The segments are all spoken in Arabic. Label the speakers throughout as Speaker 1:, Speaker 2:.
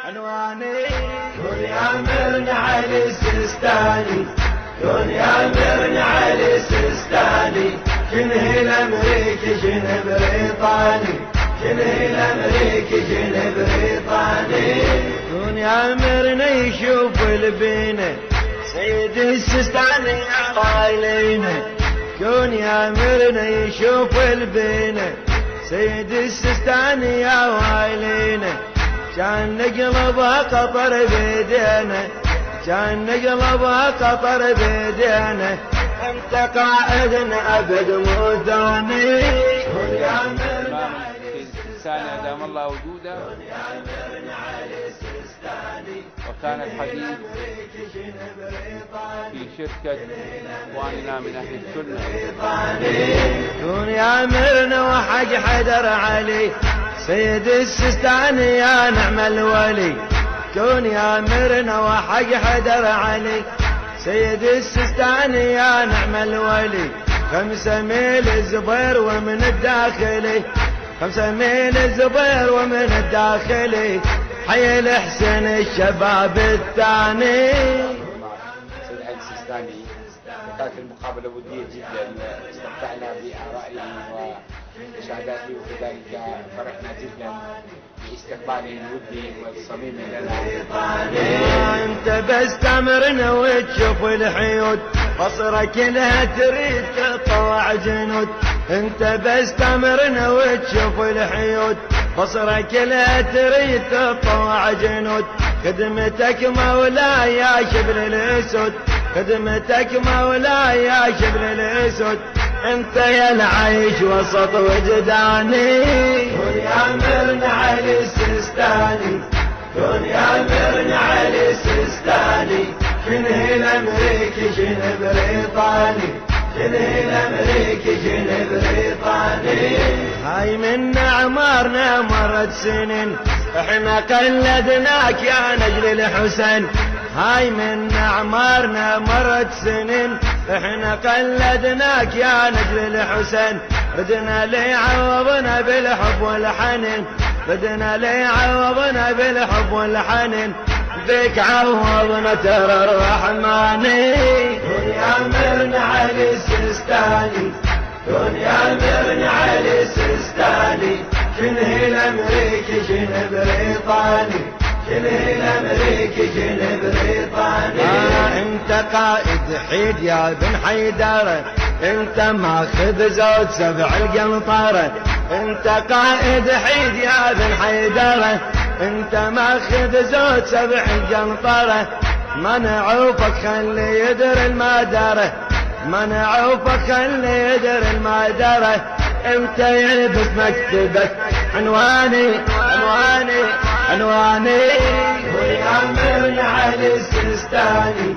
Speaker 1: عنواني كن يا أميرنا علي السيستاني، كن يا أميرنا علي السيستاني، شنه الأمريكي شنه بريطاني، شنه الأمريكي شنه بريطاني. كن يا أميرنا يشوف البينة سيد السيستاني يا غايلينا، كن يا أميرنا يشوف البينة سيد السيستاني يا غايلينا، كان نقلبها قطر بيدينا، كان نقلبها قطر بيدينا، انت قائدنا ابد مو ثاني. كن يا أميرنا علي
Speaker 2: السيستاني ادام الله وجوده، وكان الحديث في شركة اخواننا من اهل السنة.
Speaker 1: كن يا أميرنا وحق حيدر علي سيد السيستاني يا نعم الولي، كن يا أميرنا وحق حيدر علي سيد السيستاني يا نعم الولي، 5 ميل الزبير ومن الداخلي، 5 ميل الزبير ومن الداخلي، حي الحسين الشباب الثاني.
Speaker 2: سيد علي السيستاني كانت المقابلة ودية جدا، واستمتعنا بآرائه ومشاهداته، وكذلك فرحنا جدا باستقباله الودي والصميمي لنا.
Speaker 1: انت بس تمرنا وتشوف الحيود بصرك لها تريد تطلع جنود، انت بس تمرنا وتشوف الحيود بصرك لها تريد تطلع جنود، خدمتك مولاي يا شبل الاسود، خدمتك مولاي يا شبل الاسود، انت يا العيش وسط وجداني. كن يا أميرنا علي السيستاني، كن يا أميرنا علي السيستاني، شنه الأمريكي شنه بريطاني، شنه الأمريكي شنه بريطاني. هاي من أعمارنا مرت سنين احنا قلدناك يا نجل الحسين، هاي من أعمارنا مرت سنين احنا قلدناك يا نجل الحسين، بدنا لي عوضنا بالحب والحنين، بدنا لي عوضنا بالحب والحنين، بك عوضنا ترى الرحماني. كن يا أميرنا علي السيستاني، كن يا أميرنا علي السيستاني، شنه الأمريكي شنه بريطاني، شنه الأمريكي شنه بريطاني. انت قائد حيد يا بن حيدر، انت ماخذ زود 7 القنطرة، انت قائد حيد يا بن حيدر، انت ماخذ زود 7 القنطرة، ما نعوفك خلي يدر المدارة، ما نعوفك خلي يدر المدارة، انت يلبس مكتبك عنواني عنواني عنواني. كن يا أميرنا علي السيستاني،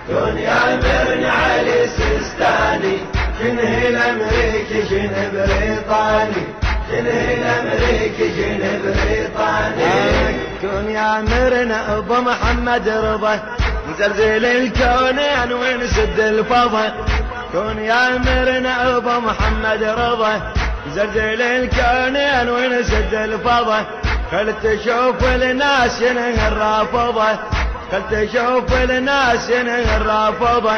Speaker 1: كن يا أميرنا علي السيستاني، شنه الأمريكي شنه بريطاني، شنه الأمريكي شنه بريطاني. كن يا أميرنا أبو محمد رضا نزلزل الكونين ونسد الفضا، كن يا أميرنا أبو محمد رضا نزلزل الكونين ونسد الفضا، خل تشوف الناس شنه الرافضة، خل تشوف الناس شنه الرافضة،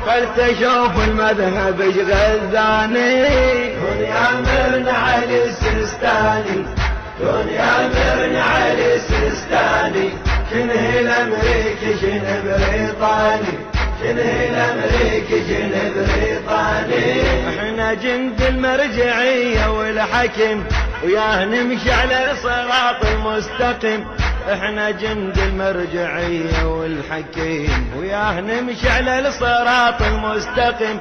Speaker 1: خل تشوف المذهب غزاني. كن يا أميرنا علي السيستاني، كن يا أميرنا علي السيستاني، شنه الأمريكي شنه بريطاني، شنه الأمريكي شنه بريطاني. احنا جند المرجعية والحكم وياه نمشي على الصراط المستقيم، احنا جند المرجعية والحكيم وياه نمشي على الصراط المستقيم،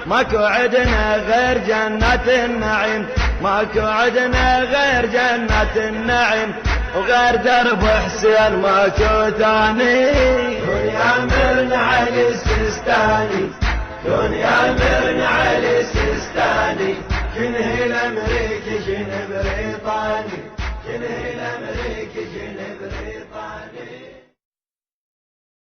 Speaker 1: ماكو عدنا غير جنة النعيم، ماكو عدنا غير جنة النعيم، وغير درب حسين ماكو ثاني. كن يا أميرنا علي السيستاني، كن يا أميرنا علي السيستاني، شنه